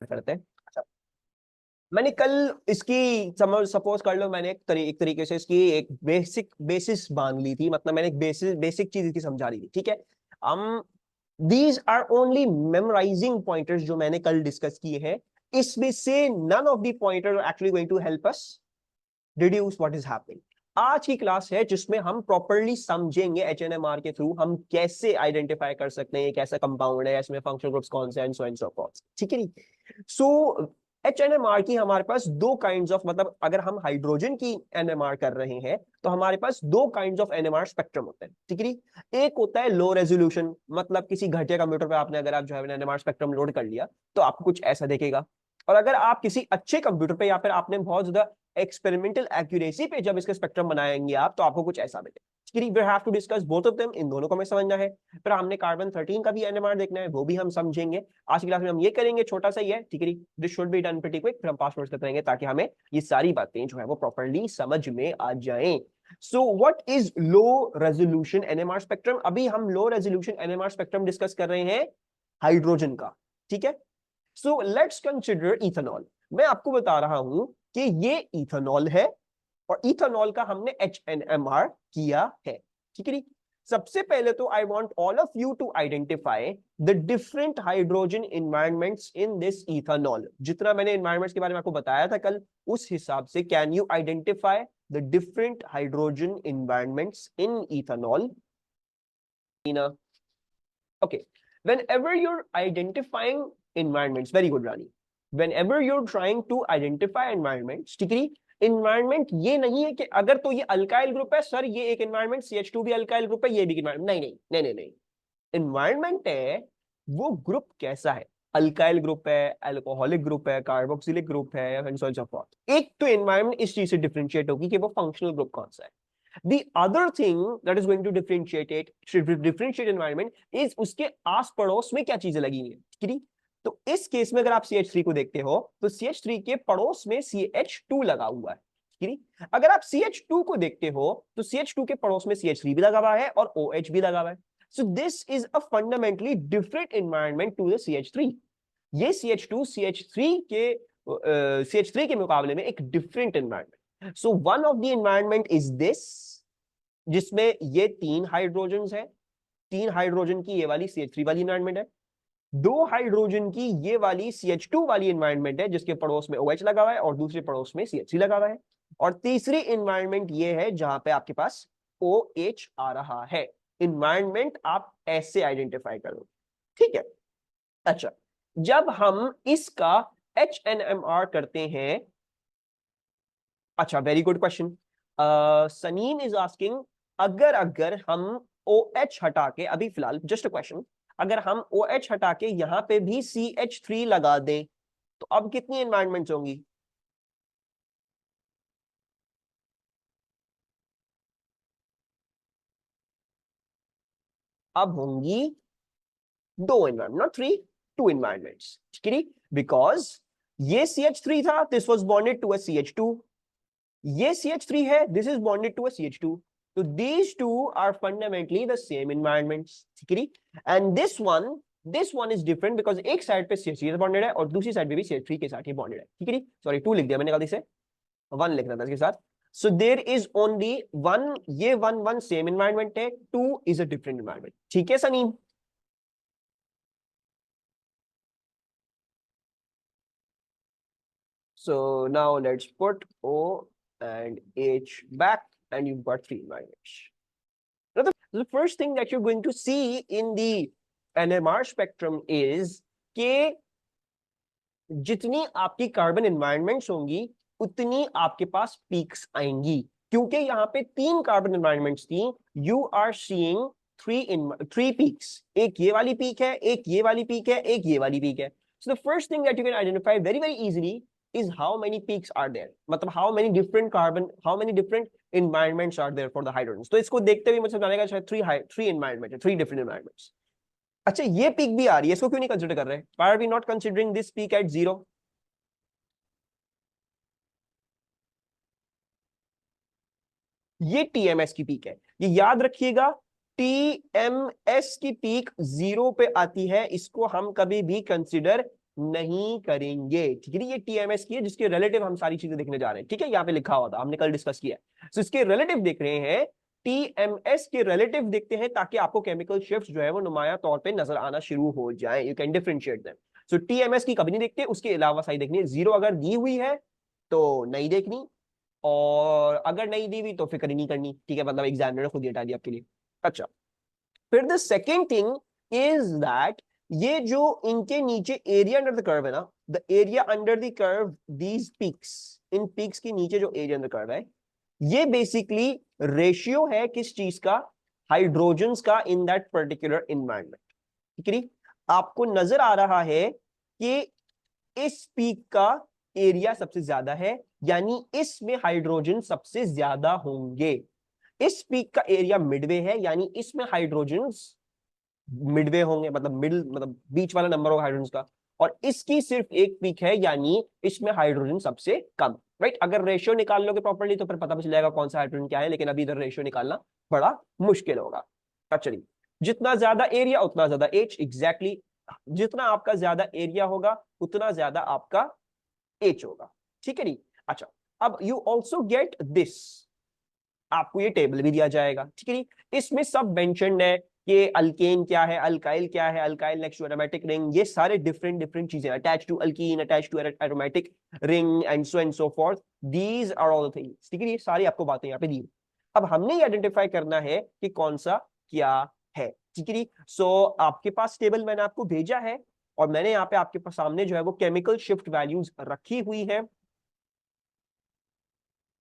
करते हैं। अच्छा, मैंने कल इसकी सपोज कर लो, मैंने एक तरीके से इसकी एक बेसिस बांध ली थी, मतलब मैंने एक बेसिक चीज इसकी समझा ली थी, ठीक है। हम these are only memorising pointers जो मैंने कल डिस्कस किए हैं, इसमें से none of the pointer actually going to help us deduce what is happening. आज की क्लास है जिसमें हम प्रॉपरली समझेंगे एचएनएमआर के थ्रू हम कैसे आइडेंटिफाई कर सकते हैं कैसा कंपाउंड है, इसमें फंक्शनल ग्रुप्स कौन से हैं, सो एंड सो फॉर्थ, ठीक है नहीं। सो एचएनएमआर की हमारे पास दो काइंड्स ऑफ, मतलब अगर हम हाइड्रोजन की एनएमआर कर रहे हैं तो हमारे पास दो काइंड्स ऑफ एनएमआर स्पेक्ट्रम होते हैं, ठीक है। एक होता है लो रेजोल्यूशन, मतलब किसी घटिया कंप्यूटर पे आपने अगर आप जो है एनएमआर स्पेक्ट्रम लोड कर लिया तो आपको कुछ ऐसा देखेगा। और अगर आप किसी अच्छे कंप्यूटर पे या फिर आपने बहुत ज्यादा एक्सपेरिमेंटल एक्यूरेसी पे जब इसके स्पेक्ट्रम बनाएंगे आप, तो आपको कुछ ऐसा मिलेगा। We have to discuss both of them, इन दोनों को हमें समझना है। फिर हमने कार्बन 13 का भी एनएमआर देखना है, वो भी हम समझेंगे। आज की क्लास में हम ये करेंगे, छोटा सा ही है, ठीक है। This should be done pretty quick, फिर हम पास करते रहेंगे ताकि हमें ये सारी बातें जो है वो प्रॉपर्ली समझ में आ जाएं। So what is low resolution NMR spectrum? अभी हम low resolution NMR spectrum discuss कर रहे हैं हाइड्रोजन का, ठीक है। So let's consider ethanol. मैं आपको बता रहा हूं कि ये इथेनॉल है और इथेनॉल का हमने HNMR किया है, ठीक है। सबसे पहले तो I want all of you to identify the different hydrogen environments in this ethanol. जितना मैंने एनवायरनमेंट्स के बारे में आपको बताया था कल, उस हिसाब से can you identify the different hydrogen environments in ethanol? Okay, whenever you're identifying environments, very good Rani, whenever you're trying to identify environments, ठीक है। environment ये नहीं है कि अगर तो ये अल्काइल ग्रुप है सर, ये एक environment CH2 भी अल्काइल ग्रुप है, ये भी environment, नहीं नहीं नहीं नहीं नहीं। environment है वो ग्रुप कैसा है, अल्काइल ग्रुप है, अल्कोहलिक ग्रुप है, कार्बोक्सिलिक ग्रुप है, and so on so forth. एक तो environment इस चीज से डिफरेंशिएट होगी कि वो फंक्शनल ग्रुप कौन सा है। The other thing that is going to differentiate environment is उसके आस पड़ोस में क्या चीजें लगी हुई है, ठीक है। तो इस केस में अगर आप CH3 को देखते हो तो CH3 के पड़ोस में CH2 लगा हुआ है, ठीक है। अगर आप CH2 को देखते हो तो CH2 के पड़ोस में CH3 भी लगा हुआ है और OH भी लगा हुआ है। So this is a fundamentally different environment to the CH3। ये CH3 के मुकाबले में एक different environment. So one of the environment is this, जिसमें ये तीन हाइड्रोजन है, तीन हाइड्रोजन की ये वाली CH3 वाली एनवायरमेंट है, दो हाइड्रोजन की ये वाली CH2 वाली एनवायरमेंट है जिसके पड़ोस में OH लगा हुआ है और दूसरे पड़ोस में CH3 लगा हुआ है, और तीसरी एनवायरमेंट ये है जहां पे आपके पास OH आ रहा है। एनवायरमेंट आप ऐसे आइडेंटिफाई करो, ठीक है। अच्छा, जब हम इसका HNMR करते हैं, अच्छा very good question, Sanim is asking, अगर अगर हम OH हटा के, अभी फिलहाल जस्ट अ क्वेश्चन, अगर हम OH हटा के यहां पे भी CH3 लगा दें तो अब कितनी एनवायरमेंट्स होंगी? अब होंगी दो environment, not three, two environments, ठीक है। बिकॉज ये CH3 था, this was bonded to a CH2, ये CH3 है, this is bonded to a CH2, तो these two are fundamentally the same environments, ठीक है। and this one is different because एक साइड पे CH3 से बॉन्डेड है और दूसरी साइड पे भी CH3 के साथ ही बॉन्डेड है, ठीक है। सॉरी 2 लिख दिया मैंने गलती से, 1 लिखना था इसके साथ। so there is only one, ये 1 सेम एनवायरनमेंट है, 2 is a different environment, ठीक है Saneem. so now let's put O and H back and you've got 3 environments. The first thing that you're going to see in the NMR spectrum is कि जितनी आपकी carbon environments होंगी उतनी आपके पास peaks आएंगी, क्योंकि यहाँ पे 3 कार्बन एनवायरनमेंट्स थी। यू आर सीइंग 3 पीक्स, एक ये वाली पीक है, एक ये वाली पीक है, एक ये वाली पीक है। So the first thing that you can identify very very easily is how many peaks are there, मतलब how many different environments are there for the hydrogens। तो इसको देखते हुए मुझे जानेगा शायद 3 environment है, 3 different environments। अच्छा, ये पीक भी आ रही है, इसको क्यों नहीं कंसिडर कर रहे? Why are we not considering this peak at 0? ये TMS की पीक है, ये याद रखिएगा, TMS की पीक 0 पे आती है, इसको हम कभी भी कंसिडर नहीं करेंगे। ठीक है, ये टीएमएस की है जिसके रिलेटिव हम सारी चीजें देखने जा रहे हैं। ठीक है, यहाँ पे लिखा हुआ था, हमने कल डिस्कस किया है। तो इसके रिलेटिव देख रहे हैं, टीएमएस के रिलेटिव देखते हैं ताकि आपको केमिकल शिफ्ट जो है वो नुमाया तौर पे नजर आना शुरू हो जाए। You can differentiate them. So TMS की कभी नहीं देखते, उसके अलावा सारी देखनी है। जीरो अगर दी हुई है तो नहीं देखनी, और अगर नहीं दी हुई तो फिक्र ही नहीं करनी। ठीक है, मतलब एग्जामिनर ने खुद ही हटा दिया आपके लिए। अच्छा, फिर the second thing is that ये जो इनके नीचे एरिया अंडर द कर्व है ना, the area under the curve, these peaks, in peaks के नीचे जो एरिया अंडर कर्व है, ये बेसिकली रेशियो है किस चीज का, हाइड्रोजन्स का इन दैट पर्टिकुलर इन्वायरमेंट। ठीक है, आपको नजर आ रहा है कि इस पीक का एरिया सबसे ज्यादा है, यानी इसमें हाइड्रोजन सबसे ज्यादा होंगे। इस पीक का एरिया मिडवे है, यानी इसमें हाइड्रोजन्स मिडवे होंगे, मतलब मिडल, मतलब बीच वाला नंबर होगा हाइड्रोजन का। और इसकी सिर्फ एक पीक है, यानी इसमें हाइड्रोजन सबसे कम। राइट, अगर रेशियो निकाल लोगे प्रॉपर्ली तो फिर पता चल जाएगा कौन सा हाइड्रोजन क्या है, लेकिन अभी इधर रेशियो निकालना बड़ा मुश्किल होगा। अच्छा जी, जितना ज्यादा एरिया उतना ज्यादा एच, एग्जैक्टली, जितना आपका ज्यादा एरिया होगा उतना ज्यादा आपका एच होगा। ठीक है नी। अच्छा, अब यू ऑल्सो गेट दिस, आपको ये टेबल भी दिया जाएगा। ठीक है नी, इसमें सब मेंशन्ड है कि अल्केन क्या है, अल्काइल क्या है, alkyl next to aromatic ring, ये सारे डिफरेंट डिफरेंट चीजें, attach to alkene, attach to aromatic ring and so forth, these are all the things. ठीक है, ये सारी आपको बातें यहाँ पे दी। अब हमने ये आइडेंटिफाई करना है कि कौन सा क्या है। ठीक है, सो आपके पास टेबल मैंने आपको भेजा है, और मैंने यहाँ पे आपके पास सामने जो है वो केमिकल शिफ्ट वैल्यूज रखी हुई है।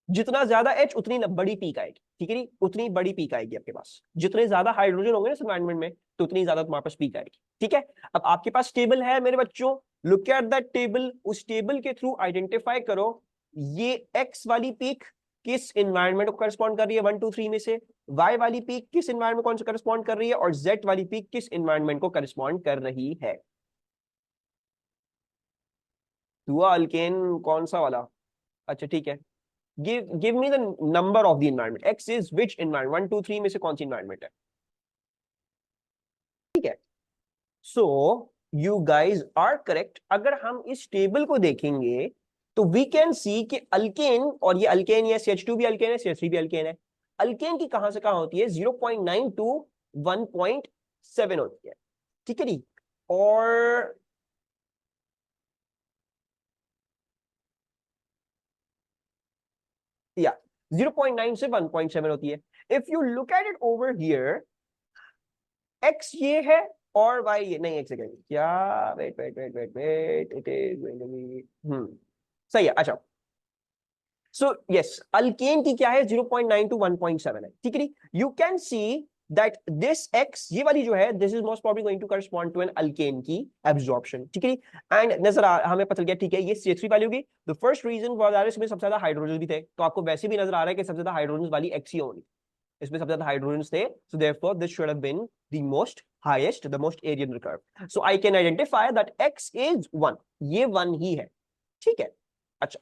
जितना ज्यादा एच उतनी बड़ी पीक आएगी। ठीक है, उतनी बड़ी पीक आएगी आपके पास, जितने ज्यादा हाइड्रोजन होंगे ना इस एनवायरनमेंट में, तो उतनी ज्यादा तुम्हारे पास पीक आएगी। ठीक है, अब आपके पास टेबल है मेरे बच्चों, लुक एट दैट टेबल, उस टेबल के थ्रू आइडेंटिफाई करो ये एक्स वाली पीक किस एनवायरनमेंट को करस्पॉन्ड कर रही है 1 2 3 में से, वाई वाली पीक किस एनवायरनमेंट कौन सा करस्पॉन्ड कर रही है, और जेड वाली पीक किस एनवायरनमेंट को करस्पॉन्ड कर रही है। हुआ अल्केन कौन सा वाला? अच्छा ठीक है, give me the number of the environment, x is which environment, 1 2 3 में से कौन सी environment है। ठीक है, so you guys are correct। अगर हम इस टेबल को देखेंगे तो we can see कि अल्केन, और ये अल्केन, ये CH2 भी अल्केन है, CH3 भी अल्केन है, अल्केन की कहां से कहां होती है, 0.9 टू 1.7 होती है। ठीक है नी, और या 0.9 से 1.7 होती है। If you look at it over here, X ये है और वाई ये नहीं, एक सेकेंड, क्या, wait wait wait wait wait, it is going to be, सही है। अच्छा, सो यस, अल्केन की क्या है, 0.9 टू 1.7 है। ठीक है, you can see that this X, ये वाली जो है, this is most probably going to correspond to an alkane की एब्जॉर्प्शन। ठीक है, एंड नजर हमें पता चल गया, ठीक है, ये CH3 वाली होगी। The first reason for that, इसमें सबसे ज्यादा हाइड्रोजन भी थे, तो आपको वैसे भी नजर आ रहा है कि सबसे ज्यादा हाइड्रोजन वाली एक्स ही होगी, इसमें सबसे ज्यादा हाइड्रोजन थे। So therefore this should have been the most highest, the most area in the curve. So I can identify that X is 1, ये 1 ही है। ठीक है, अच्छा,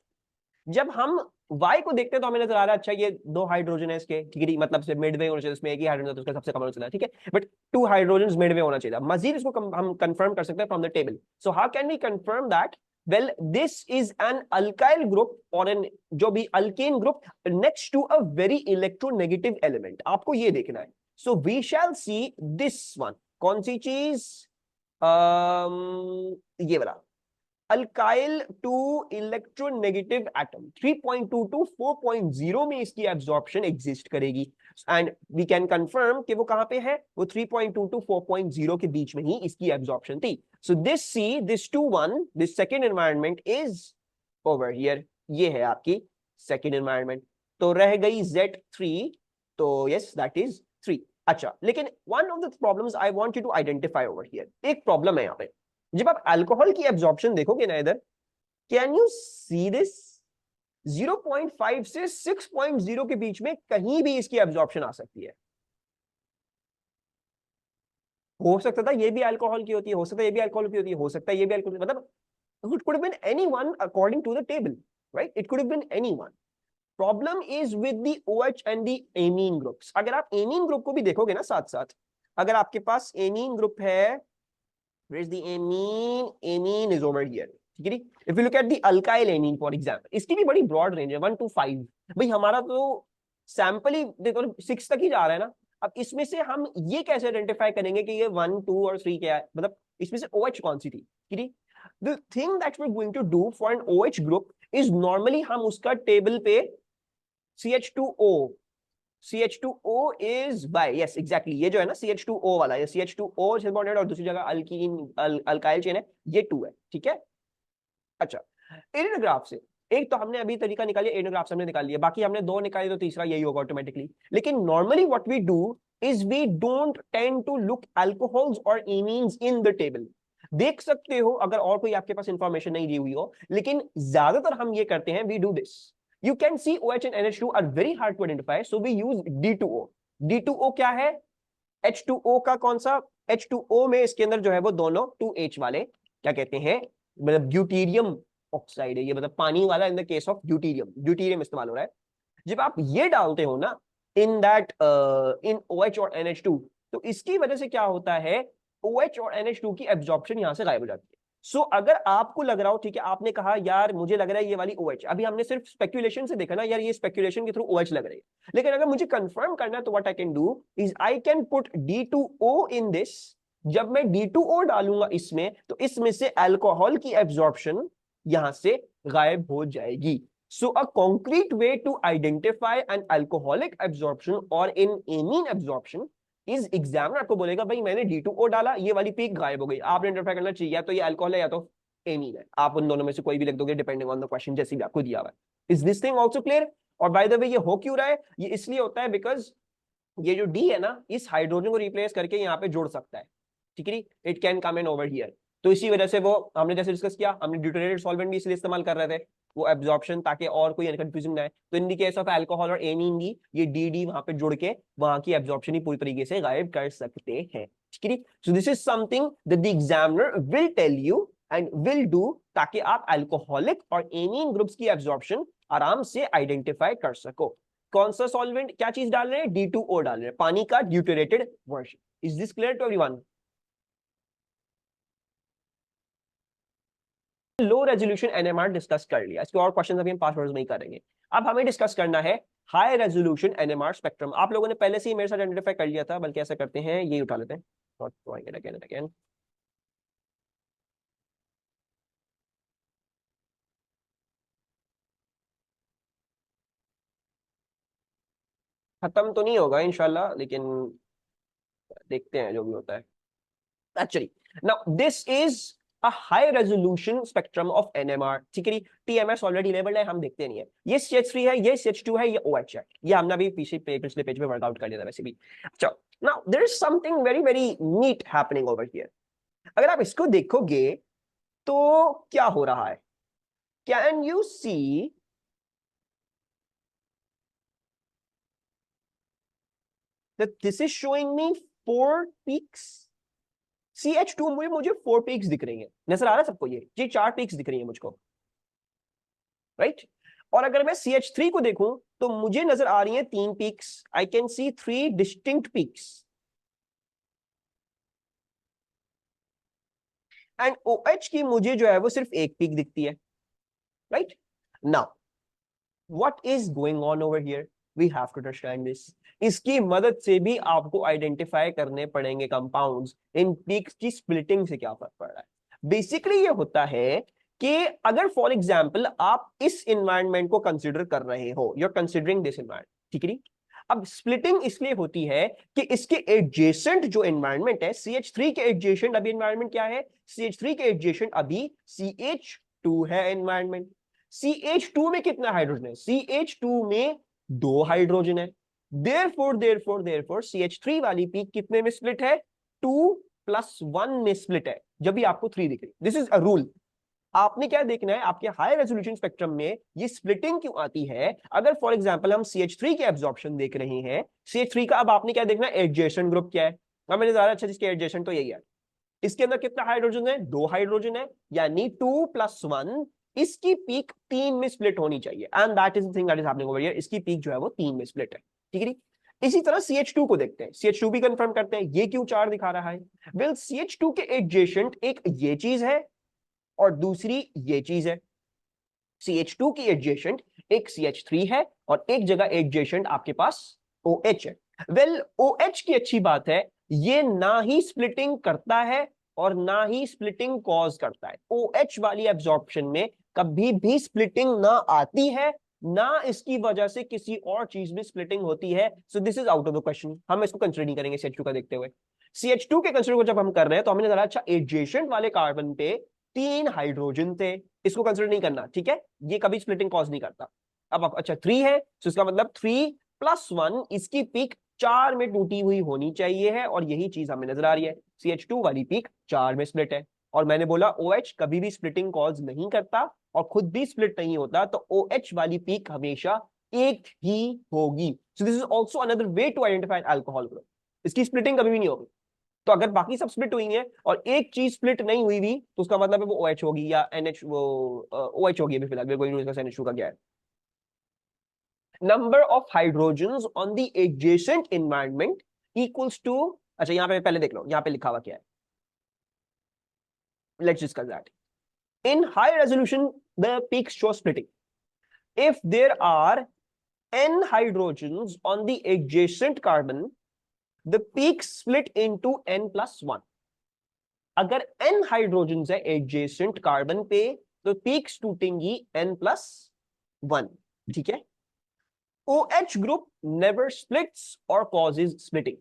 जब हम y को देखते हैं तो हमें नजर आ रहा है, अच्छा ये 2 हाइड्रोजन है इसके, ठीक है, मतलब से मिडवे होना चाहिए, इसमें एक ही हाइड्रोजन तो उसका सबसे कम होना चाहिए। ठीक है, बट 2 हाइड्रोजन मिडवे होना चाहिए। मजीद इसको हम कंफर्म कर सकते हैं from the table. So how can we confirm that, well this is an alkyl group or an जो भी alkane group next to a very electronegative element, आपको ये देखना है। so we shall see this one, कौन सी चीज, ये वाला alkyl to electronegative atom, 3.2 to 4.0 में इसकी एब्जॉर्प्शन एग्जिस्ट करेगी। एंड वी कैन कंफर्म कि वो कहां पे है, वो 3.2 टू 4.0 के बीच में ही इसकी एब्जॉर्प्शन थी। So this C, this 2 1, this second environment is over here, ये है आपकी सेकेंड एनवायरनमेंट। तो रह गई Z3, तो यस दैट इज 3। अच्छा, लेकिन one of the problems I want you to identify over here, एक प्रॉब्लम है यहाँ पे। जब आप अल्कोहल की एब्जॉर्प्शन देखोगे ना इधर, कैन यू सी दिस, 0.5 से 6.0 के बीच में कहीं भी इसकी एब्जॉर्प्शन आ सकती है। हो सकता था ये भी अल्कोहल की होती है, हो सकता है ये भी अल्कोहल की होती है, हो सकता है ये भी अल्कोहल, मतलब it could have been anyone according to the table, right? It could have been anyone. Problem is with the OH and the amine groups। अगर आप amine ग्रुप को भी देखोगे ना साथ साथ, अगर आपके पास amine ग्रुप है where is the amine? Amine is over here. ठीक है नी? If you look at the alkyl amine for example, इसकी भी बड़ी broad range है 1 to 5। भाई हमारा तो सैंपल ही देखो 6 तक ही जा रहा है ना। अब इसमें से हम ये कैसे आइडेंटिफाई करेंगे कि ये 1 2 और 3 क्या है, मतलब इसमें से OH कौन सी थी? ठीक है, the thing that we're going to do for an OH group is normally हम उसका टेबल पे CH2O is by yes exactly ये जो है ना CH2O वाला, ये CH2O से बॉन्डेड और दूसरी जगह अल्कीन अल्काइल चेन है, ये 2 है। ठीक है, अच्छा एरिनोग्राफ से एक तो हमने अभी तरीका निकाली, एरिनोग्राफ से हमने निकाल लिया, बाकी हमने 2 निकाली तो तीसरा यही होगा ऑटोमेटिकली। लेकिन normally what we do is we don't tend to look alcohols और एमीन्स इन द टेबल। देख सकते हो अगर और कोई आपके पास इंफॉर्मेशन नहीं दी हुई हो, लेकिन ज्यादातर हम ये करते हैं, we do this. You can see OH and NH2 are very hard to identify, so we use D2O। D2O क्या है? H2O का कौन सा? H2O में इसके अंदर जो है वो दोनों 2H वाले क्या कहते हैं, मतलब ड्यूटीरियम ऑक्साइड है ये, मतलब पानी वाला। In the case of deuterium इस्तेमाल हो रहा है। जब आप ये डालते हो ना इन दैट इन OH और NH2, तो इसकी वजह से क्या होता है, OH और NH2 की एब्जॉर्प्शन यहां से गायब हो जाती है। सो अगर आपको लग रहा हो, ठीक है, आपने कहा यार मुझे लग रहा है ये वाली OH, अभी हमने सिर्फ स्पेक्यूलेशन से देखा ना यार ये स्पेक्यूलेशन के थ्रू OH लग रही है, लेकिन अगर मुझे कंफर्म करना है तो what I can do is I can put D2O in this. जब मैं D2O डालूंगा इसमें, तो इसमें से अल्कोहल की एब्जॉर्प्शन यहां से गायब हो जाएगी। So a concrete way to identify an alcoholic absorption और इन एमीन एब्जॉर्प्शन इस एग्जामिनर आपको बोलेगा भाई मैंने D2O डाला, ये वाली पीक गायब हो गई, आपने आइडेंटिफाई करना चाहिए या तो ये अल्कोहल है या तो एमीन है। आप उन दोनों में से कोई भी लिख दोगे डिपेंडिंग ऑन द क्वेश्चन, जैसे भी आपको दिया हुआ है। Is this thing also clear? और बाय द वे ये हो क्यों रहा है? ये इसलिए होता है बिकॉज ये जो D है ना, इस हाइड्रोजन को रिप्लेस करके यहाँ पे जोड़ सकता है। ठीक है, it can come in over here. तो इसी वजह से वो हमने जैसे डिस्कस किया, हमने ड्यूटेरेटेड सॉल्वेंट भी इसलिए इस्तेमाल कर रहे थे, वो एब्जॉर्प्शन, ताकि और कोई कंफ्यूजन ना है। तो in the case of alcohol और एमीन भी ये डी वहां पे जुड़ के वहां की एब्जॉर्प्शन ही पूरी तरीके से गायब कर सकते हैं। ठीक है, so this is something that the examiner will tell you and will do, ताकि आप अल्कोहलिक और एमीन ग्रुप्स की एब्जॉर्प्शन आराम से आइडेंटिफाई कर सको। कौन सा सॉल्वेंट, क्या चीज डाल रहे हैं? D2O डाल रहे हैं, पानी का deuterated version. Is this clear to everyone? Low resolution NMR discuss कर लिया, इसके और क्वेश्चन अभी हम पास वर्ड्स में ही करेंगे। अब हमें डिस्कस करना है हाई रेजोल्यूशन NMR स्पेक्ट्रम। आप लोगों ने पहले से ही मेरे साथ आइडेंटिफाई कर लिया था, बल्कि ऐसा करते हैं ये उठा लेते हैं, not drawing it again and again. खत्म तो नहीं होगा इंशाल्लाह, लेकिन देखते हैं जो भी होता है। Actually now this is a high resolution spectrum of NMR। ठीक है, TMS ऑलरेडी लेबल्ड है, हम देखते नहीं है। ये CH3 है, ये CH2 है, ये OH है, ये हमने अभी पिछले पेज पे वर्कआउट कर लिया था वैसे भी। अच्छा, now there is something very very neat happening over here. अगर आप इसको देखोगे तो क्या हो रहा है, can you see that this is showing me 4 peaks? CH2 में मुझे 4 पीक्स दिख रही हैं, नजर आ रहा है सबको? ये 4 पीक्स दिख रही हैं मुझको, राइट? और अगर मैं CH3 को देखूं तो मुझे नजर आ रही हैं 3 peaks. I can see 3 distinct peaks and OH की मुझे जो है वो सिर्फ 1 पीक दिखती है, right? Now what is going on over here? We have to understand this. इसकी मदद से भी आपको आइडेंटिफाई करने पड़ेंगे कंपाउंड्स, इन पीक्स की स्प्लिटिंग से क्या फर्क पड़ रहा है। बेसिकली ये होता है कि अगर फॉर एग्जाम्पल आप इस इन्वायरमेंट को कंसिडर कर रहे हो, you are considering this environment, ठीक है। अब स्प्लिटिंग इसलिए होती है कि इसके एडजेसेंट जो एनवायरनमेंट है, CH3 के एडजेसेंट अभी एनवायरनमेंट क्या है? CH3 के एडजेसेंट अभी CH2 है एनवायरनमेंट। CH2 में कितना हाइड्रोजन है? CH2 में 2 हाइड्रोजन है। देयरफॉर CH3 वाली पीक कितने में स्प्लिट है? 2+1 में स्प्लिट है, जब भी आपको 3 दिख रही। This is a rule. आपने क्या देखना है, आपके हाई रेजोल्यूशन स्पेक्ट्रम में ये स्प्लिटिंग क्यों आती है? अगर फॉर एग्जांपल हम CH3 के एब्जॉर्प्शन देख रहे हैं, CH3 का अब आपने क्या देखना है? एडजेसेंट ग्रुप क्या है? अब मैंने ज्यादा अच्छा, जिसके एडजेसेंट तो यही है। इसके अंदर कितना हाइड्रोजन है? 2 हाइड्रोजन है, यानी 2+1। इसकी पीक 3 में स्प्लिट होनी चाहिए, and that is the thing that is happening over here. इसकी पीक जो है वो 3 में स्प्लिट है, ठीक है। इसी तरह CH2 को देखते हैं, CH2 भी कंफर्म करते हैं, ये क्यों 4 दिखा रहा है? वेल CH2 के एडजेसेंट एक ये चीज है और दूसरी ये चीज है। CH2 की एडजेसेंट एक CH3 है और एक जगह एडजेसेंट आपके पास OH है। वेल OH की अच्छी बात है, ये ना ही स्प्लिटिंग करता है और ना ही स्प्लिटिंग कॉज करता है। OH वाली एब्जॉर्प्शन में कभी भी स्प्लिटिंग ना आती है, ना इसकी वजह से किसी और चीज में स्प्लिटिंग होती है। So this is out of the question, हम इसको कंसिडर नहीं करेंगे CH2 का देखते हुए। CH2 के कंसिडर को जब हम कर रहे हैं तो हमने जरा अच्छा एडजेसेंट वाले कार्बन पे 3 हाइड्रोजन थे, इसको कंसिडर नहीं करना, ठीक है, ये कभी स्प्लिटिंग कॉज नहीं करता। अब अच्छा 3 है तो इसका मतलब 3+1 इसकी पीक 4 में टूटी हुई होनी चाहिए है और यही चीज हमें नजर आ रही है। CH2 वाली पीक 4 में स्प्लिट है और मैंने बोला OH कभी भी स्प्लिटिंग कॉज नहीं करता और खुद भी स्प्लिट नहीं होता, तो OH वाली पीक हमेशा एक ही होगी। So this is also another way to identify alcohol group, इसकी स्प्लिटिंग कभी भी नहीं होगी। तो अगर बाकी सब स्प्लिट हुई है और एक चीज स्प्लिट नहीं हुई भी तो उसका मतलब है वो OH होगी या NH, वो OH होगी। अभी फिलहाल NH2 का क्या है? Number of hydrogens on the adjacent environment equals to, अच्छा यहां पे पहले देख लो यहां पे लिखा हुआ क्या है, let's discuss that. In high resolution the peaks show splitting if there are n hydrogens on the adjacent carbon, the peaks split into n+1। अगर n हाइड्रोजन है एडजेसेंट कार्बन पे तो पीक्स टूटेंगी n+1, ठीक है। OH ग्रुप नेवर स्प्लिट्स और causes splitting.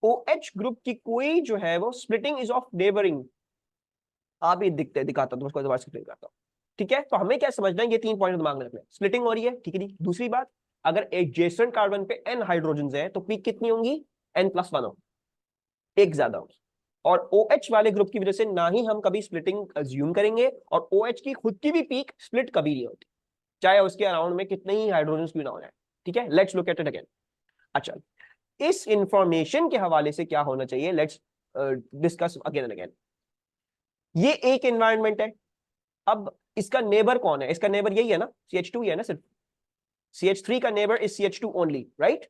OH group की कोई जो है वो स्प्लिटिंग इज ऑफ नेबरिंग, आप ये दिखाता हूं, उसको दोबारा एक्सप्लेन करता हूं, ठीक है। तो हमें क्या समझना है, ये 3 पॉइंट दिमाग में रखना है। स्प्लिटिंग हो रही है, ठीक है। दूसरी बात, अगर एडजेसेंट कार्बन पे n हाइड्रोजन है तो पीक कितनी होंगी? n+1 होगी, एक ज्यादा होगी। और OH वाले ग्रुप की वजह से ना ही हम कभी स्प्लिटिंग अज्यूम करेंगे और OH की खुद की भी पीक स्प्लिट कभी नहीं होती, चाहे उसके अराउंड में कितने ही हाइड्रोजन क्यों ना हो जाए, ठीक है। Let's look at it again. अच्छा, इस इंफॉर्मेशन के हवाले से क्या होना चाहिए, let's discuss again and again. ये एक एनवायरनमेंट है, अब इसका नेबर कौन है? इसका नेबर यही है ना, CH2 ही है ना सिर्फ। CH3 का neighbour is CH2 only, right.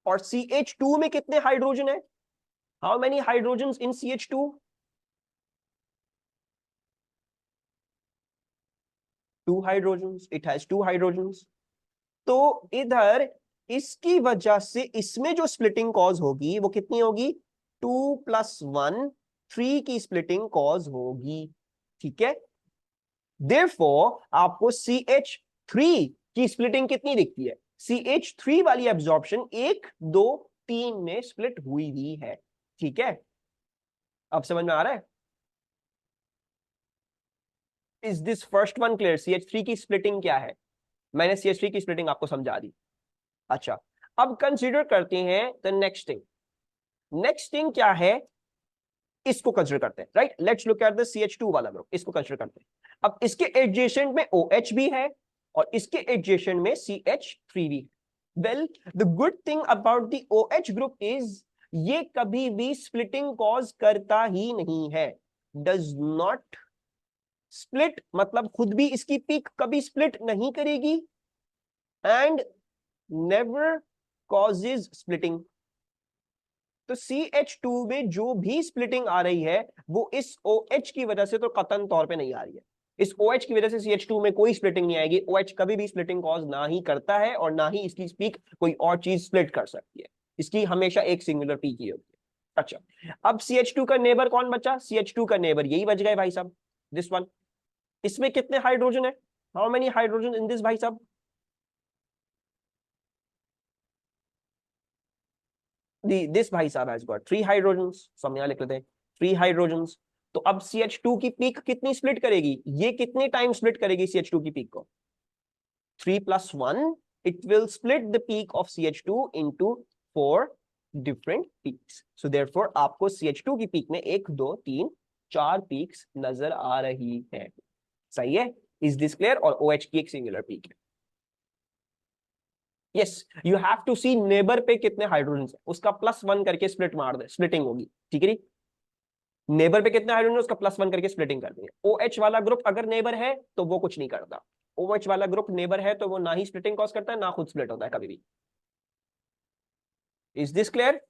और CH2 में कितने हाइड्रोजन है? How many hydrogen in CH2? 2 hydrogen, it has 2 hydrogen. तो इधर इसकी वजह से इसमें जो स्प्लिटिंग कॉज होगी वो कितनी होगी? 2+1, 3 की स्प्लिटिंग कॉज होगी, ठीक है। देयरफॉर आपको CH3 की स्प्लिटिंग कितनी दिखती है? CH3 वाली एब्जॉर्प्शन 1, 2, 3 में स्प्लिट हुई भी है, ठीक है। अब समझ में आ रहा है? Is this first one clear? CH3 की स्प्लिटिंग क्या है? मैंने CH3 की स्प्लिटिंग आपको समझा दी। अच्छा, अब कंसीडर करते हैं the next thing. Next thing क्या है, इसको कंसीडर करते हैं, right. Let's look at the CH2 वाला ग्रुप, इसको कंसीडर करते हैं। अब इसके एडजेसेंट में OH भी है और इसके एडजेसेंट में CH3 भी। Well the good thing about the OH group is ये कभी भी स्प्लिटिंग कॉज करता ही नहीं है, डज नॉट स्प्लिट, मतलब खुद भी इसकी पीक कभी स्प्लिट नहीं करेगी एंड नेवर कॉजेज स्प्लिटिंग। तो CH2 में जो भी स्प्लिटिंग आ रही है वो इस OH की वजह से तो कतन तौर पे नहीं आ रही है। इस OH की वजह से CH2 में कोई स्प्लिटिंग नहीं आएगी। OH कभी भी स्प्लिटिंग कॉज ना ही करता है और ना ही इसकी पीक कोई और चीज स्प्लिट कर सकती है, इसकी हमेशा एक सिंगुलर पीक ही होती है। अच्छा, अब CH2 का नेबर कौन बचा? CH2 का नेबर यही बच गए भाई साहब, दिस वन। इसमें कितने हाइड्रोजन है? How many hydrogen in this भाई साहब? दिस भाई साहब हैज गॉट 3 हाइड्रोजन्स, सो हम यहां लिख लेते हैं 3 हाइड्रोजन्स। तो अब CH2 की पीक कितनी स्प्लिट करेगी? ये कितने टाइम स्प्लिट करेगी CH2 की पीक को? 3+1, it will split the peak of CH2 into 4 different peaks. So therefore आपको CH2 की पीक में 1, 2, 3, 4 पीक्स नजर आ रही है, सही है। Is this clear? और OH की एक सिंगुलर पीक है। Yes, you have to see neighbour पे कितने हाइड्रोजन है, उसका +1 करके स्प्लिट मार दे, स्प्लिटिंग होगी, ठीक है। नेबर पे कितने हाइड्रोजन है उसका +1 करके स्प्लिटिंग कर देंगे। OH वाला ग्रुप अगर नेबर है तो वो कुछ नहीं करता, OH वाला ग्रुप नेबर है तो वो ना ही स्प्लिटिंग कॉज करता है ना खुद स्प्लिट होता है कभी भी। Is this clear?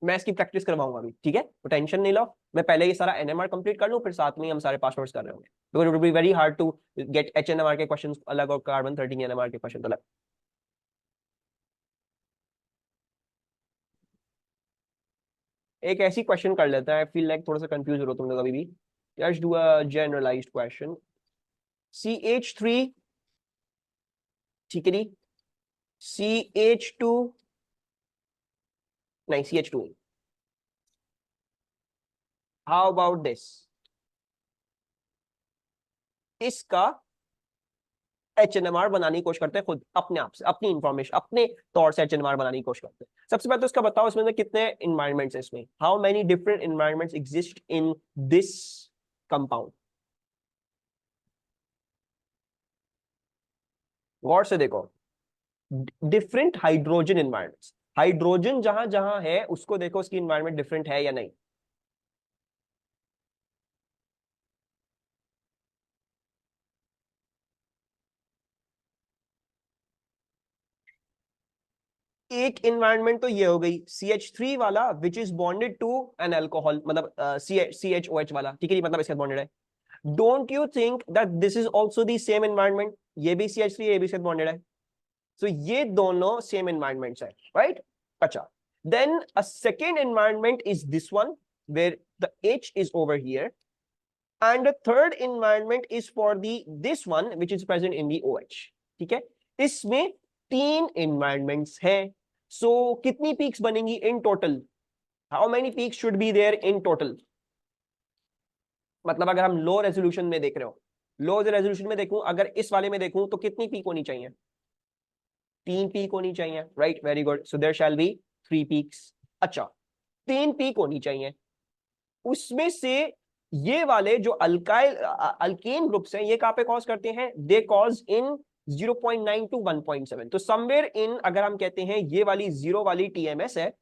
मैं इसकी प्रैक्टिस करवाऊंगा अभी, ठीक है, तो टेंशन नहीं लो। मैं पहले ये सारा NMR कंप्लीट कर लूं, फिर साथ में ही हम सारे पासवर्ड्स कर रहे होंगे, because it will be very hard to get HNMR के क्वेश्चंस अलग और कार्बन 13 NMR के क्वेश्चन अलग। एक ऐसी क्वेश्चन कर लेता है, आई फील लाइक थोड़ा सा कंफ्यूज हो रहा हो तुम लोग अभी भी। Let's do a generalised question. CH3, ठीक है जी, CH2, नहीं CH2, हाउ अबाउट दिस, इसका HNMR बनाने की कोशिश करते हैं खुद अपने आप से, अपनी इंफॉर्मेशन अपने तौर से HNMR बनाने की कोशिश करते हैं। सबसे पहले तो इसका बताओ इसमें से कितने इन्वायरमेंट्स हैं, इसमें how many different environments exist in this compound. गौर से देखो, डिफरेंट हाइड्रोजन इन्वायरमेंट्स, हाइड्रोजन जहां जहां है उसको देखो उसकी इन्वायरमेंट डिफरेंट है या नहीं। एक इन्वायरमेंट तो ये हो गई CH3 वाला which is bonded to an alcohol, मतलब CHOH वाला, ठीक है जी, मतलब इसके बॉन्डेड है। Don't you think that this is also the same environment, ये भी CH3 ये भी इसके बॉन्डेड है, so ये दोनों सेम एनवायरनमेंट्स है, राइट? अच्छा, then a second environment is this one where the H is over here, and the third environment is for the this one which is present in the OH, ठीक है? इसमें तीन environments हैं, so कितनी peaks बनेंगी in total? How many peaks should be there in total? मतलब अगर हम लो रेजोल्यूशन में देख रहे हो, लो रेजोल्यूशन में देखूं, अगर इस वाले में देखूं तो कितनी पीक होनी चाहिए? तीन पीक होनी चाहिए, right? Very good, so there shall be 3 peaks. अच्छा, तीन पीक होनी चाहिए, उसमें से ये वाले जो अल्काइल अल्केन ग्रुप्स हैं ये कहां पे कॉज करते हैं? दे कॉज इन 0.9 टू 1.7, तो समवेयर इन, अगर हम कहते हैं ये वाली जीरो वाली TMS है,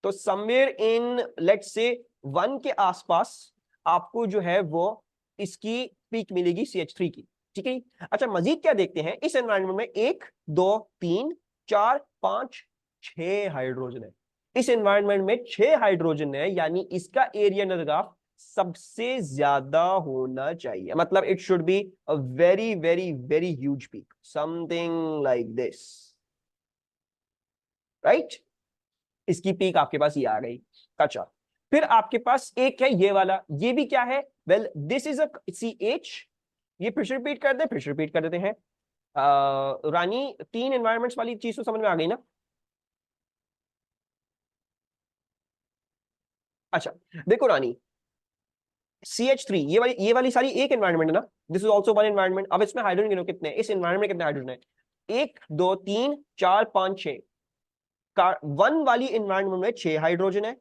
तो समवेयर इन लेट्स से 1 के आसपास आपको जो है वो इसकी पीक मिलेगी CH3 की, ठीक है? अच्छा, मजीद क्या देखते हैं इस एनवायरनमेंट में, 1 2 3 4 5 6 हाइड्रोजन है, इस एनवायरनमेंट में 6 हाइड्रोजन है, यानी इसका एरिया अंडर द ग्राफ सबसे ज्यादा होना चाहिए, मतलब it should be a very very very huge peak, something like this, right? इसकी पीक आपके पास ये आ गई। अच्छा, फिर आपके पास एक है ये वाला, ये भी क्या है? Well this is a CH, ये फिर से रिपीट कर दे, फिर से रिपीट कर देते हैं। रानी, तीन एनवायरमेंट्स वाली चीज तो समझ में आ गई ना? अच्छा, देखो रानी, CH3 ये वाली सारी एक एनवायरमेंट है ना, this is also one environment. अब इसमें हाइड्रोजन गिनो कितने, इस एनवायरमेंट में कितने हाइड्रोजन है? 1 2 3 4 5 6। वन वाली एनवायरमेंट में 6 हाइड्रोजन है,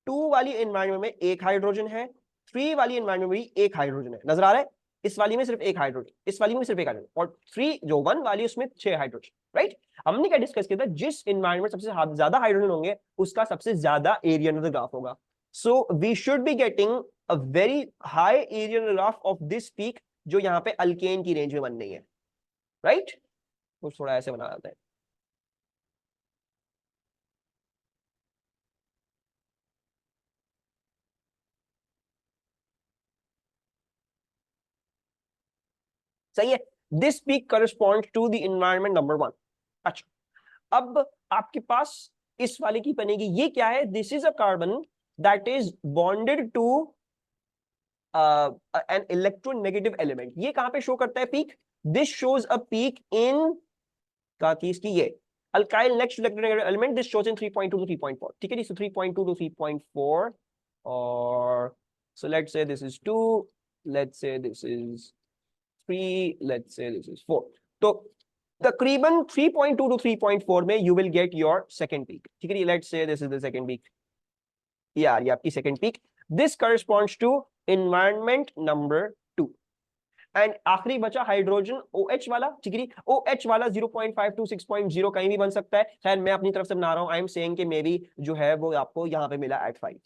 टू वाली एनवायरमेंट में एक हाइड्रोजन है, थ्री वाली एनवायरमेंट में भी एक हाइड्रोजन है, नजर आ रहा है? इस वाली में सिर्फ एक हाइड्रोजन, इस वाली में सिर्फ एक हाइड्रोजन, और थ्री जो वन वाली उसमें 6 हाइड्रोजन, राइट? हमने क्या डिस्कस किया था, जिस एनवायरमेंट सबसे ज्यादा हाइड्रोजन होंगे उसका सबसे ज्यादा एरिया अंडर द ग्राफ होगा, so we should be getting a very high area under the graph of this peak, जो यहाँ पे अल्केन की रेंज में बन रही है, राइट? तो थोड़ा ऐसे बना देते हैं। सही है, this peak correspond to the environment number 1। अच्छा, अब आपके पास इस वाले की बनेगी, ये क्या है? This is a carbon that is bonded to an electronegative element, ये कहां पे शो करता है peak? This shows a peak in, कहा थी इसकी ये, alkyl next electronegative element, this shows in 3.2 to 3.4, ठीक है जी? सो 3.2 टू 3.4, और so let's say this is 2, let's say this is 3, let's say this is 4, तो तकरीबन 3.2 टू 3.4 में you will get your second peak, ठीक है? Let's say this is the second peak, यार ये आपकी second peak, this corresponds to environment number 2। And आखिरी बचा हाइड्रोजन OH वाला, ठीक है? OH वाला 0.5 टू 6.0 कहीं भी बन सकता है, खैर मैं अपनी तरफ से बना रहा हूं, आई एम सेइंग कि मे बी जो है वो आपको यहां पे मिला एट 5,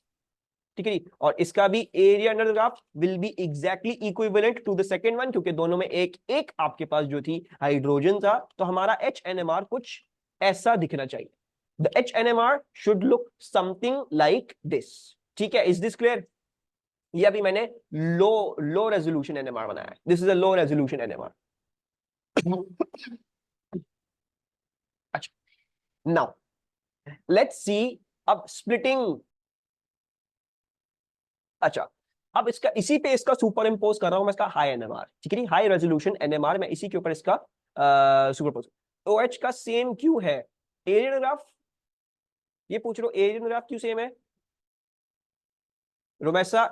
ठीक है जी। और इसका भी area under the graph will be exactly equivalent to the second one, क्योंकि दोनों में एक एक आपके पास जो थी हाइड्रोजन था। तो हमारा HNMR कुछ ऐसा दिखना चाहिए। The HNMR should look something like this. ठीक है, इज दिस क्लियर? ये अभी मैंने लो रेजोल्यूशन NMR बनाया है। This is a low resolution NMR। अच्छा, नाउ लेट्स सी अब स्प्लिटिंग। अच्छा, अब इसका इसी पे इसका सुपर इम्पोज कर रहा हूं मैं, इसका हाई NMR। ठीक है नहीं, हाई रेजोल्यूशन NMR मैं इसी के ऊपर इसका सुपर इम्पोज। OH का सेम क्यों है एरिया ग्राफ? ये पूछ रहे हो एरिया ग्राफ क्यों सेम है? रोमेसा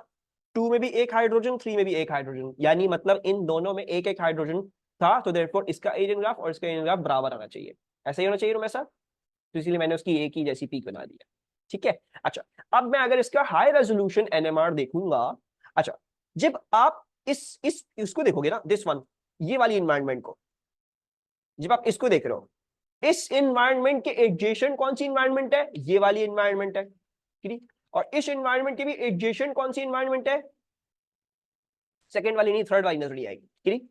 2 में भी एक हाइड्रोजन, 3 में भी एक हाइड्रोजन, यानी मतलब इन दोनों में एक एक हाइड्रोजन था, तो देयरफॉर इसका एरिया ग्राफ और इसका एरिया ग्राफ बराबर आना चाहिए। ऐसा ही होना चाहिए रोमेसा, तो इसीलिए मैंने उसकी एक ही जैसी पीक बना दिया। ठीक है। अच्छा, अब मैं अगर इसका हाई रेजोल्यूशन NMR देखूंगा। अच्छा, जब आप इस इसको देखोगे ना, दिस वन, ये वाली इन्वायरमेंट को, जब आप इसको देख रहे हो, इस इन्वायरमेंट के एडजेसेंट कौन सी इन्वायरमेंट है? ये वाली इन्वायरमेंट है। ठीक, और इस इन्वायरमेंट के भी एडजेसेंट कौन सी इन्वायरमेंट है? सेकंड वाली नहीं, थर्ड वाली नजर नहीं आएगी। ठीक,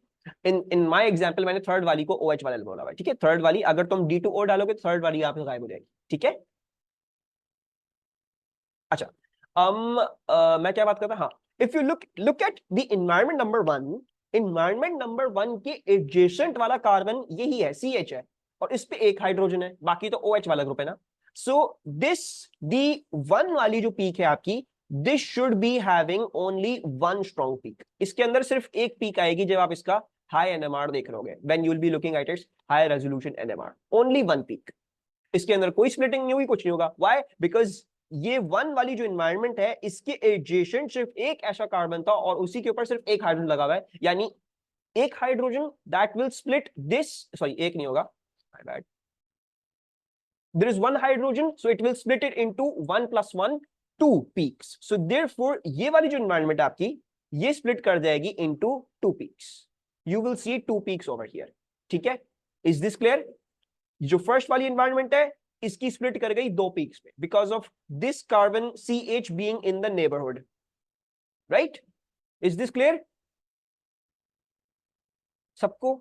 इन माय एग्जांपल मैंने थर्ड वाली को OH वाला बोला हुआ है। ठीक है, थर्ड वाली अगर तुम D2O डालोगे तो थर्ड वाली यहाँ पे गायब हो जाएगी। ठीक है। अच्छा, मैं क्या बात करता, हाँ, if you look at the environment number 1, environment number 1 के एडजेसेंट वाला कार्बन यही है, CH है, और इस पे एक हाइड्रोजन है, बाकी तो OH वाला ग्रुप है ना। सो दिस दी वन वाली जो पीक है आपकी, this should be having only one strong peak. इसके अंदर सिर्फ एक पीक आएगी जब आप इसका हाई NMR देख रहे हो, when you will be looking at its high resolution NMR, only one peak. इसके अंदर कोई स्प्लिटिंग नहीं होगी, कुछ नहीं होगा। व्हाई? बिकॉज ये वन वाली जो इन्वायरमेंट है, इसके एडजेसेंट सिर्फ एक ऐसा कार्बन था और उसी के ऊपर सिर्फ एक हाइड्रोजन लगा हुआ है, यानी एक hydrogen that will split this, sorry एक नहीं होगा, there is one hydrogen so it will split it into 1 plus 1, 2 peaks, so therefore ये वाली जो इन्वायरमेंट है आपकी, ये स्प्लिट कर जाएगी into 2 peaks, you will see 2 peaks over here। ठीक है, is this clear? जो फर्स्ट वाली इन्वायरमेंट है, इसकी स्प्लिट कर गई 2 पीक्स में, because of this carbon CH being in the neighbourhood, right? Is this clear सबको?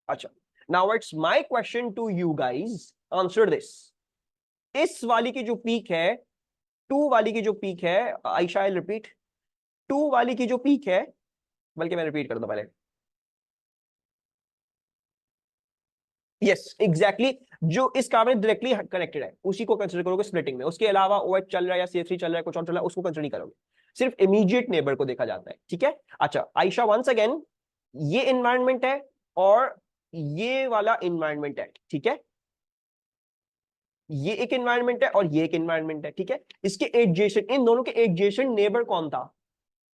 अच्छा, now it's my question to you guys, answer this. इस वाली की जो पीक है, 2 वाली की जो पीक है, आयशा आई रिपीट, 2 वाली की जो पीक है, बल्कि मैं रिपीट कर दूं पहले। यस एग्जैक्टली, जो इस कार्बन डायरेक्टली कनेक्टेड है उसी को कंसीडर करोगे स्प्लिटिंग में। उसके अलावा OH चल रहा है या CH3 चल रहा है, कुछ और चल रहा है, उसको कंसीडर नहीं करोगे, सिर्फ इमीडिएट नेबर को देखा जाता है। ठीक है। अच्छा आयशा, वंस अगेन, ये इन्वायरमेंट है और ये वाला इन्वायरमेंट है। ठीक है, ये एक इन्वायरमेंट है और ये एक इन्वायरमेंट है। ठीक है, इसके एडजेसेंट, इन दोनों के एडजेसेंट नेबर कौन था?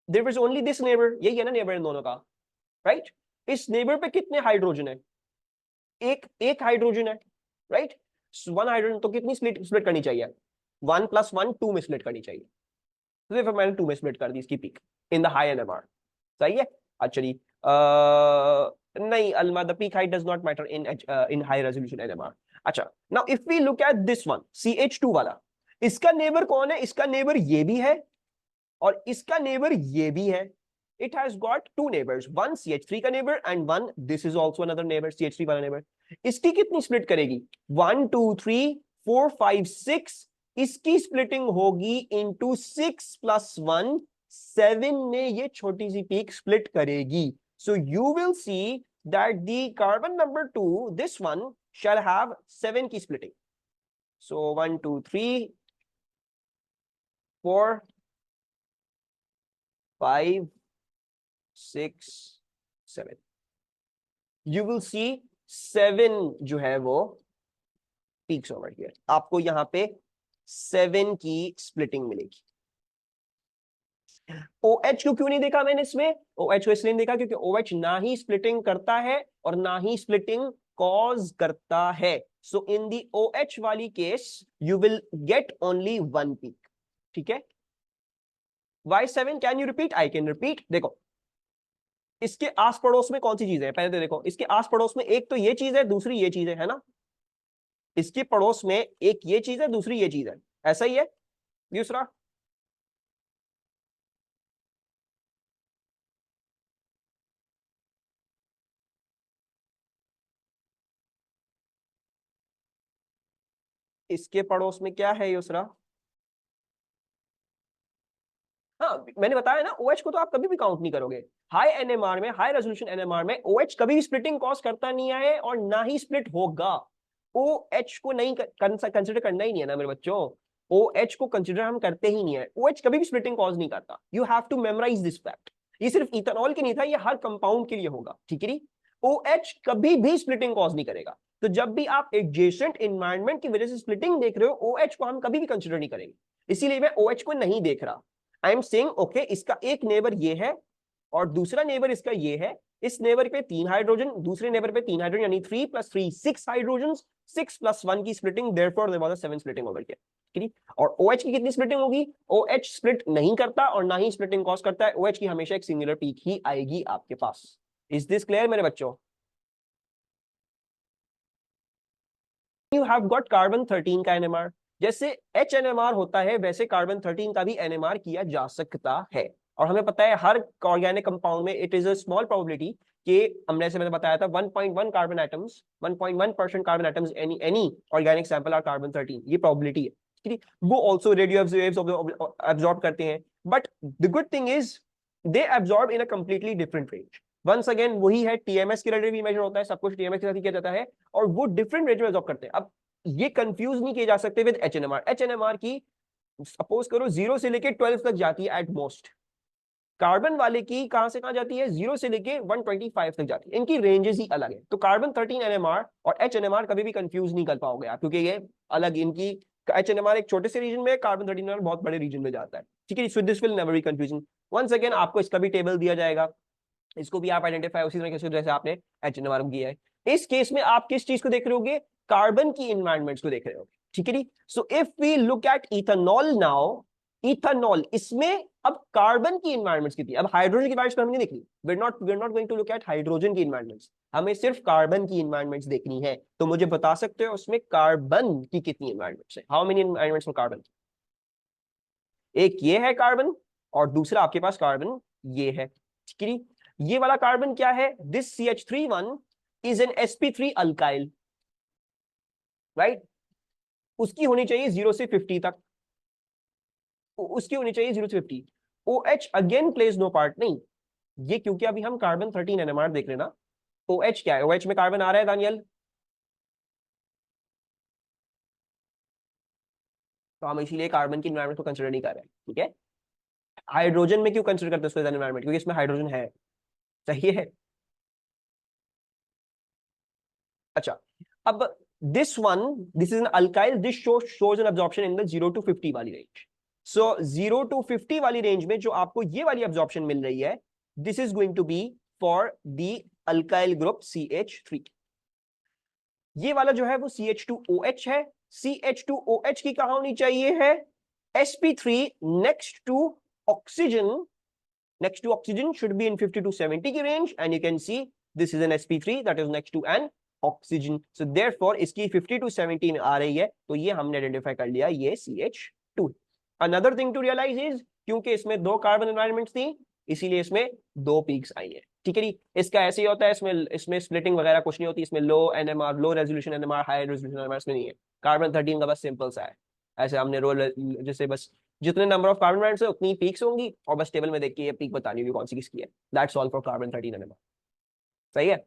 There was only this neighbour, यही है ना नेबर इन दोनों का, राइट? इस नेबर पे कितने हाइड्रोजन है? एक एक हाइड्रोजन है, राइट? 1 हाइड्रोजन, तो कितनी स्प्लिट करनी चाहिए? 1 + 1, 2 में स्प्लिट करनी चाहिए, तो फिर मैंने 2 में स्प्लिट कर दी इसकी peak in the high NMR। सही है। अच्छा जी, नहीं Alma, the peak height does not matter in high resolution NMR। अच्छा, now if we look at this one, CH2 वाला, इसका नेबर कौन है? इसका नेबर ये भी है और इसका नेबर ये भी है। It has got 2 neighbors, one CH3 का neighbor and one this is also another neighbor, CH3 वाला neighbor। इसकी कितनी स्प्लिट करेगी? 1 2 3 4 5 6, इसकी स्प्लिटिंग होगी into 6 + 1, 7 में ये छोटी सी पीक स्प्लिट करेगी। So you will see that the carbon number 2, this one shall have 7 की splitting। So 1 2 3 4 5 6 7, you will see 7 जो है वो पीक्स ओवर हियर, आपको यहां पे 7 की स्प्लिटिंग मिलेगी। OH को क्यों नहीं देखा मैंने इसमें? OH को इसलिए नहीं देखा क्योंकि OH ना ही स्प्लिटिंग करता है और ना ही स्प्लिटिंग कॉज करता है। सो इन दी OH वाली case you will get only 1 peak. ठीक है, why 7? Can you repeat? I can repeat. देखो, इसके आस पड़ोस में कौन सी चीज है? पहले तो देखो, इसके आस पड़ोस में एक तो ये चीज है, दूसरी ये चीज है ना? इसके पड़ोस में एक ये चीज है, दूसरी ये चीज है, ऐसा ही है। दूसरा इसके पड़ोस में क्या है दूसरा? हाँ मैंने बताया ना, OH को तो आप कभी भी काउंट नहीं करोगे। हाई एनएमआर में, हाई रेजोल्यूशन एनएमआर में OH कभी भी स्प्लिटिंग कॉज करता नहीं है और ना ही स्प्लिट होगा। OH को नहीं कंसिडर करना ही नहीं है ना मेरे बच्चों। OH को कंसिडर हम करते ही नहीं है। OH कभी भी स्प्लिटिंग कॉज नहीं करता। You have to memorise this fact. ये सिर्फ इथेनॉल के नहीं था, ये हर कंपाउंड के लिए होगा, ठीक है। OH कभी भी स्प्लिटिंग कॉज नहीं करेगा। तो जब भी आप एडजेसेंट एनवायरनमेंट की वजह से स्प्लिटिंग देख रहे हो, OH को हम कभी भी कंसिडर नहीं करेंगे। इसीलिए मैं OH को नहीं देख रहा। आई एम सेइंग ओके, इसका एक नेबर ये है और दूसरा नेबर इसका ये है। इस नेबर पे 3 हाइड्रोजन, दूसरे नेबर पे 3 हाइड्रोजन, यानी 3 + 3 6 हाइड्रोजन। 6 + 1 की splitting, therefore there was a 7 splitting over here, ठीक है। और OH की कितनी स्प्लिटिंग होगी? OH स्प्लिट नहीं करता और ना ही स्प्लिटिंग कॉज करता है। OH की हमेशा एक सिंगुलर पीक ही आएगी आपके पास। इज दिस क्लियर मेरे बच्चों? यू हैव गॉट कार्बन 13 का NMR। जैसे H NMR होता है वैसे कार्बन 13 का भी NMR किया जा सकता है। और हमें पता है हर ऑर्गेनिक कंपाउंड में it is a small probability कि हमने से मैंने बताया था 1.1 carbon atoms, 1.1% carbon atoms any organic sample are carbon 13। ये प्रोबेबिलिटी है, ठीक है। वो ऑल्सो रेडियो वेव्स एब्जॉर्ब करते हैं, but the good thing is they absorb in a completely different range. Once again वही है, TMS के रेट भी मेजर होता है, सब कुछ TMS के साथ ही किया जाता है और वो डिफरेंट रेट में एब्जॉर्ब करते हैं। अब ये कंफ्यूज नहीं किए जा सकते विद HNMR। HNMR की सपोज करो 0 से लेके 12 तक जाती है एट मोस्ट। कार्बन वाले की कहां से कहां जाती है? 0 से लेके 125 तक जाती है। इनकी रेंजेस ही अलग है। तो कार्बन 13 NMR और HNMR कभी भी कंफ्यूज नहीं कर पाओगे आप, क्योंकि ये अलग इनकी। HNMR एक छोटे से रीजन में, कार्बन 13 NMR बहुत बड़े रीजन में जाता है, ठीक है। So this will never be confusion. Once again आपको इसका भी टेबल दिया जाएगा, इसको भी आप आइडेंटिफाई उसी तरीके से जैसे आपने HNMR किया है। इस केस में आप किस चीज को देख रहे होगे? कार्बन की इन्वायरमेंट्स को देख रहे होगे, ठीक है। So if we look at ethanol now, ethanol इसमें अब कार्बन की इन्वायरमेंट्स कितनी? अब हाइड्रोजन की इन्वायरमेंट्स हमने देखी। We are not going to look at hydrogen की इन्वायरमेंट्स, हमें सिर्फ कार्बन की इन्वायरमेंट्स देखनी है। तो मुझे बता सकते हो उसमें कार्बन की कितनी इन्वायरमेंट्स है? How many environments for carbon? एक ये है कार्बन और दूसरा आपके पास कार्बन ये है, ठीक है। ये वाला कार्बन क्या है? This CH3 is an sp3 alkyl, right. उसकी होनी चाहिए 0 से 50 तक, उसकी होनी चाहिए 0 से 50। OH again plays no part, नहीं ये, क्योंकि अभी हम कार्बन 13 NMR देख रहे हैं ना। OH क्या है? OH में कार्बन आ रहा है दानियल, तो हम इसीलिए कार्बन की एनवायरमेंट को कंसिडर नहीं कर रहे हैं, ठीक है। हाइड्रोजन में क्यों कंसिडर करते हैं उसको एनवायरमेंट? क्योंकि इसमें हाइड्रोजन है, सही है। अच्छा, अब this is an alkyl, this shows N absorption in the 0 to 50 वाली रेंज। सो 0 to 50 वाली रेंज में जो आपको ये वाली अब्जॉर्प्शन मिल रही है, this is going to be for the alkyl group CH3। ये वाला जो है वो CH2OH है। CH2OH की कहां होनी चाहिए है? sp3 next to oxygen, next to oxygen should be in 50 to 70 की range, and you can see this is an sp3 that is next to an oxygen, so therefore इसकी 50 to 70 आ रही है, तो ये हमने आइडेंटिफाई कर लिया, ये CH2। another thing to realize is क्योंकि इसमें दो कार्बन एनवायरमेंट्स थी, इसीलिए इसमें दो पीक्स आई है, ठीक है। इसका ऐसे ही होता है, इसमें इसमें स्प्लिटिंग वगैरह कुछ नहीं होती। इसमें लो NMR, लो resolution NMR, high resolution NMR इसमें नहीं है। कार्बन 13 का बस सिंपल सा है, ऐसे हमने रोल जैसे बस जितने नंबर ऑफ कार्बन एटम्स है उतनी पीक्स होंगी और बस टेबल में देख के ये पीक बतानी होगी कौन सी किसकी है। That's all for carbon 13 NMR, सही है।